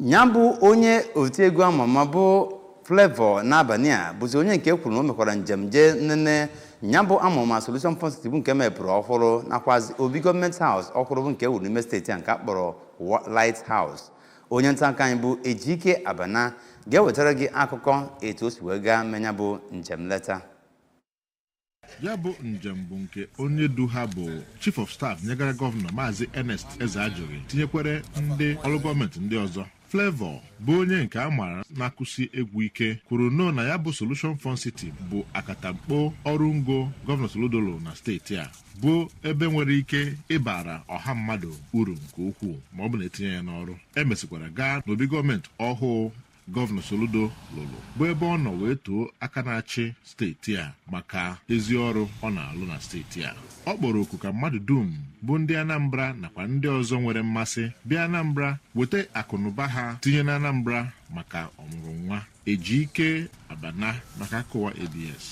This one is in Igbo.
Nyambu onye otiegwu amama bụ Flavour n'abalị a bụzi onye nke kwuru na o mekwara njem je nene nyambu amama solution fund Steeti bụ nke mepụrụ ọhụrụ nakwazi Obi Government House ọhụrụ bụ nke wuru n'ime steeti a nke akpọrọ Light House. Onye nta aka anyị bụ Ejike Abana ga-ewetara gị akụkọ etu o si wee gaa menya bụ njem leta. Ya bụ njem bụ nke onye du ha bụ Chief of Staff nyegara Gọvanọ Maazị Ernest Ezeajuri tinyekwere ndị ọrụ gọọmenti ndị ọzọ. Flavour bụ onye nke a maara na-akụsi egwu ike kwuru na ya bụ Solution Fund Steeti bụ akatamkpo ọrụ ngo Gọvanọ Solodolo na steeti a bụ ebe nwere ike ịbara ọha mmadụ uru nke ukwuu ma ọ bụ na etinye ya n'ọrụ. Emesikwara gaa n'obi gọọmenti ọhụụ Gọvanọ Soludo lụrụ bụ ebe ọ nọ wee too aka na-achị steeti a maka ezi ọrụ ọ na-alụ na steeti a. Ọ kpọrọ oku ka mmadụ dum bụ ndị Anambra nakwa ndị ọzọ nwere mmasị bịa Anambra weta akụnụba ha tinye na Anambra maka ọmụrụ nwa. Ejike Abana maka akụwa ABS.